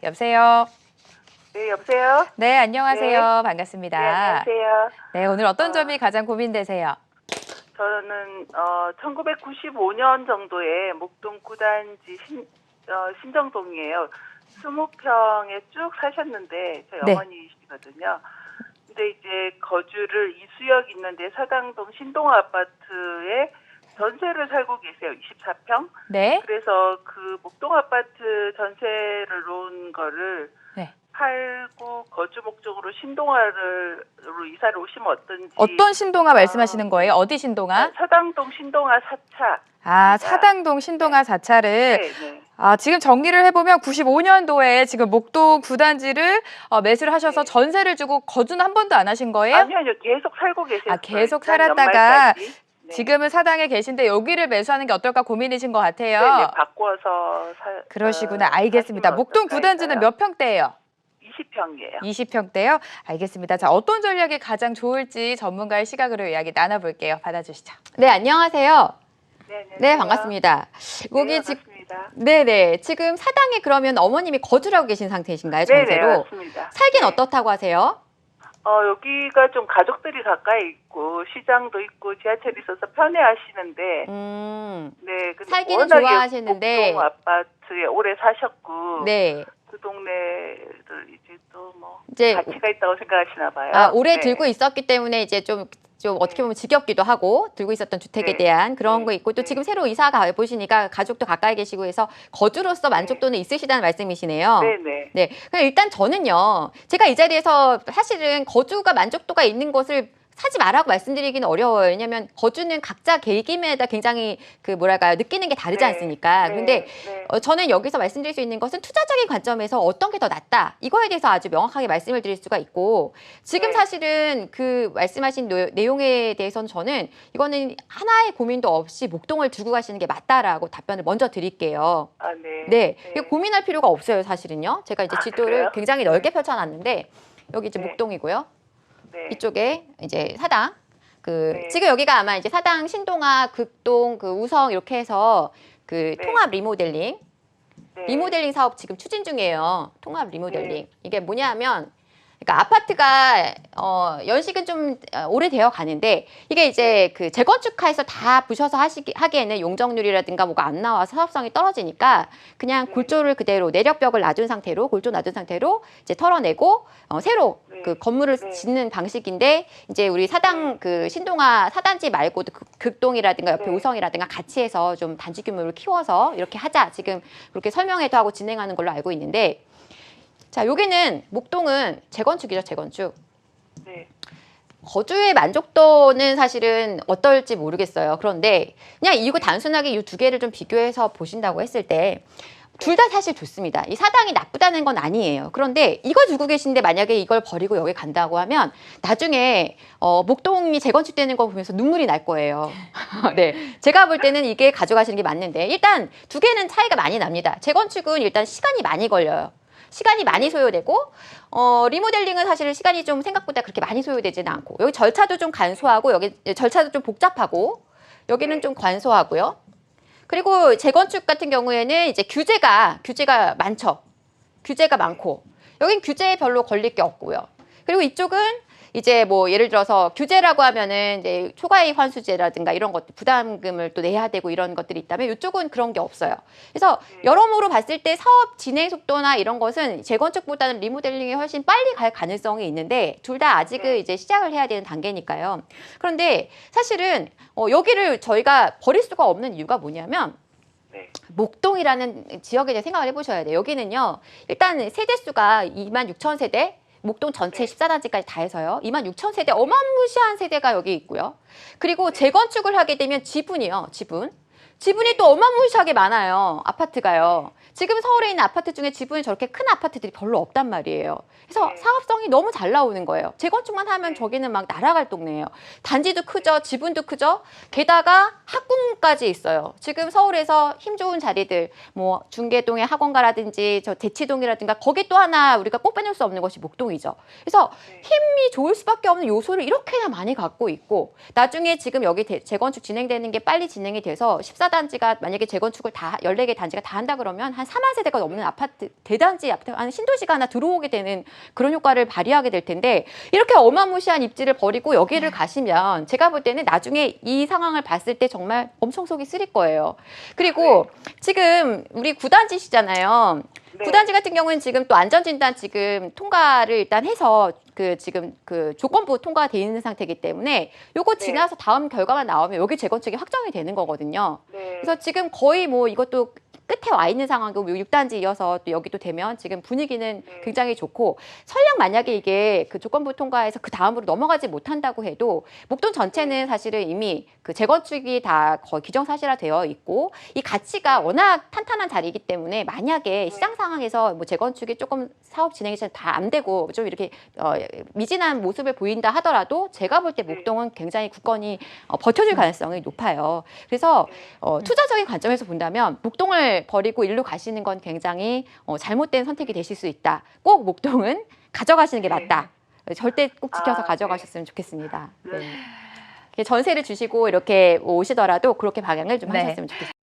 여보세요? 네, 여보세요? 네, 안녕하세요. 네. 반갑습니다. 네, 안녕하세요. 네, 오늘 어떤 점이 가장 고민되세요? 저는 1995년 정도에 목동 구단지 신정동이에요. 20평에 쭉 사셨는데 저희 네. 어머니시거든요. 근데 이제 거주를 이수역 있는데 사당동 신동 아파트에 전세를 살고 계세요. 24평. 네. 그래서 그 목동 아파트 전세를 놓은 거를 네. 팔고 거주 목적으로 신동아로 이사를 오시면 어떤지. 어떤 신동아 말씀하시는 거예요? 어디 신동아? 사당동 신동아 4차. 아, 사당동 신동아 4차를. 네, 네. 아, 지금 정리를 해보면 95년도에 지금 목동 구단지를 매수를 하셔서 네. 전세를 주고 거주는 한 번도 안 하신 거예요? 아니요, 계속 살고 계세요. 아, 계속 일단 살았다가 연말까지. 네. 지금은 사당에 계신데 여기를 매수하는 게 어떨까 고민이신 것 같아요. 네, 바꿔서 그러시구나. 알겠습니다. 목동 구단지는 몇 평대예요? 20평이에요. 20평대요? 알겠습니다. 자, 어떤 전략이 가장 좋을지 전문가의 시각으로 이야기 나눠볼게요. 받아주시죠. 네, 안녕하세요. 네, 반갑습니다. 여기 여기 네네. 지금 사당에 그러면 어머님이 거주하고 계신 상태이신가요? 네네, 전세로? 맞습니다. 살긴 네. 어떻다고 하세요? 여기가 좀 가족들이 가까이 있고 시장도 있고 지하철이 있어서 편해하시는데 네, 근데 살기는 워낙에 좋아하시는데 목동 아파트에 오래 사셨고 네. 그 동네를 이제 또 뭐 이제 가치가 있다고 생각하시나 봐요. 오래 네. 들고 있었기 때문에 이제 좀 어떻게 보면 지겹기도 하고 들고 있었던 주택에 네. 대한 그런 네. 거 있고 또 네. 지금 새로 이사 가 보시니까 가족도 가까이 계시고 해서 거주로서 만족도는 있으시다는 말씀이시네요. 네네. 네. 그럼 일단 저는요, 제가 이 자리에서 사실은 거주가 만족도가 있는 것을 사지 말라고 말씀드리기는 어려워요. 왜냐하면 거주는 각자 계기마다 굉장히 느끼는 게 다르지 네. 않습니까? 네. 근데 네. 저는 여기서 말씀드릴 수 있는 것은 투자적인 관점에서 어떤 게 더 낫다. 이거에 대해서 아주 명확하게 말씀을 드릴 수가 있고 지금 네. 사실은 그 말씀하신 내용에 대해서는 저는 이거는 하나의 고민도 없이 목동을 두고 가시는 게 맞다라고 답변을 먼저 드릴게요. 아, 네. 네. 이거 고민할 필요가 없어요, 사실은요. 제가 이제 지도를 그래요? 굉장히 넓게 펼쳐놨는데 여기 이제 네. 목동이고요. 네. 이쪽에 이제 사당. 네. 지금 여기가 아마 이제 사당, 신동아, 극동, 우성 이렇게 해서 네. 통합 리모델링. 네. 리모델링 사업 지금 추진 중이에요. 통합 리모델링. 네. 이게 뭐냐면 그러니까 아파트가 연식은 좀 오래되어 가는데 이게 이제 그 재건축해서 다 부셔서 하기에는 용적률이라든가 뭐가 안 나와서 사업성이 떨어지니까 그냥 네. 골조를 그대로 내력벽을 놔둔 상태로 골조 놔둔 상태로 이제 털어내고 새로 네. 그 건물을 네. 짓는 방식인데 이제 우리 사당 그 신동아 사단지 말고도 극동이라든가 옆에 네. 우성이라든가 같이 해서 좀 단지 규모를 키워서 이렇게 하자 지금 그렇게 설명회도 하고 진행하는 걸로 알고 있는데 자, 여기는 목동은 재건축이죠, 재건축. 네. 거주의 만족도는 사실은 어떨지 모르겠어요. 그런데 그냥 이거 단순하게 이 두 개를 좀 비교해서 보신다고 했을 때 둘 다 사실 좋습니다. 이 사당이 나쁘다는 건 아니에요. 그런데 이거 두고 계신데 만약에 이걸 버리고 여기 간다고 하면 나중에 목동이 재건축되는 거 보면서 눈물이 날 거예요. 네, 제가 볼 때는 이게 가져가시는 게 맞는데 일단 두 개는 차이가 많이 납니다. 재건축은 일단 시간이 많이 걸려요. 시간이 많이 소요되고 리모델링은 사실 시간이 좀 생각보다 그렇게 많이 소요되지는 않고 여기 절차도 좀 간소하고 여기 절차도 좀 복잡하고 여기는 좀 간소하고요. 그리고 재건축 같은 경우에는 이제 규제가 많죠. 규제가 많고 여긴 규제에 별로 걸릴 게 없고요. 그리고 이쪽은 이제 뭐 예를 들어서 규제라고 하면은 이제 초과이익 환수제라든가 이런 것들 부담금을 또 내야 되고 이런 것들이 있다면 이쪽은 그런 게 없어요. 그래서 여러모로 봤을 때 사업 진행 속도나 이런 것은 재건축보다는 리모델링이 훨씬 빨리 갈 가능성이 있는데 둘 다 아직은 이제 시작을 해야 되는 단계니까요. 그런데 사실은 여기를 저희가 버릴 수가 없는 이유가 뭐냐면 네. 목동이라는 지역에 대해 생각을 해보셔야 돼요. 여기는요. 일단 세대수가 26,000세대 목동 전체 14단지까지 다 해서요. 26,000세대 어마무시한 세대가 여기 있고요. 그리고 재건축을 하게 되면 지분이요. 지분이 또 어마무시하게 많아요. 아파트가요. 지금 서울에 있는 아파트 중에 지분이 저렇게 큰 아파트들이 별로 없단 말이에요. 그래서 사업성이 너무 잘 나오는 거예요. 재건축만 하면 저기는 막 날아갈 동네예요. 단지도 크죠. 지분도 크죠. 게다가 학군까지 있어요. 지금 서울에서 힘 좋은 자리들 뭐 중계동의 학원가라든지 저 대치동이라든가 거기 또 하나 우리가 꼭 빼놓을 수 없는 것이 목동이죠. 그래서 힘이 좋을 수밖에 없는 요소를 이렇게나 많이 갖고 있고 나중에 지금 여기 재건축 진행되는 게 빨리 진행이 돼서 14단지가 만약에 재건축을 다 14개 단지가 다 한다 그러면 한 4만 세대가 넘는 아파트, 대단지 아파트, 한 신도시가 하나 들어오게 되는 그런 효과를 발휘하게 될 텐데 이렇게 어마무시한 입지를 버리고 여기를 가시면 제가 볼 때는 나중에 이 상황을 봤을 때 정말 엄청 속이 쓰릴 거예요. 그리고 지금 우리 9단지시잖아요. 네. 9단지 같은 경우는 지금 또 안전진단 지금 통과를 일단 해서 지금 조건부 통과가 돼 있는 상태이기 때문에 요거 네. 지나서 다음 결과만 나오면 여기 재건축이 확정이 되는 거거든요. 네. 그래서 지금 거의 뭐 이것도 끝에 와 있는 상황이고 6단지 이어서 또 여기도 되면 지금 분위기는 네. 굉장히 좋고 설령 만약에 이게 그 조건부 통과해서 그 다음으로 넘어가지 못한다고 해도 목동 전체는 사실은 이미 그 재건축이 다 거의 기정사실화 되어 있고 이 가치가 워낙 탄탄한 자리이기 때문에 만약에 시장 상황에서 뭐 재건축이 조금 사업 진행이 잘 다 안 되고 좀 이렇게 미진한 모습을 보인다 하더라도 제가 볼 때 목동은 굉장히 굳건히 버텨줄 가능성이 높아요. 그래서 투자적인 관점에서 본다면 목동을 버리고 일로 가시는 건 굉장히 잘못된 선택이 되실 수 있다. 꼭 목동은 가져가시는 게 맞다. 절대 꼭 지켜서 아, 가져가셨으면 좋겠습니다. 네. 전세를 주시고 이렇게 오시더라도 그렇게 방향을 좀 네. 하셨으면 좋겠습니다.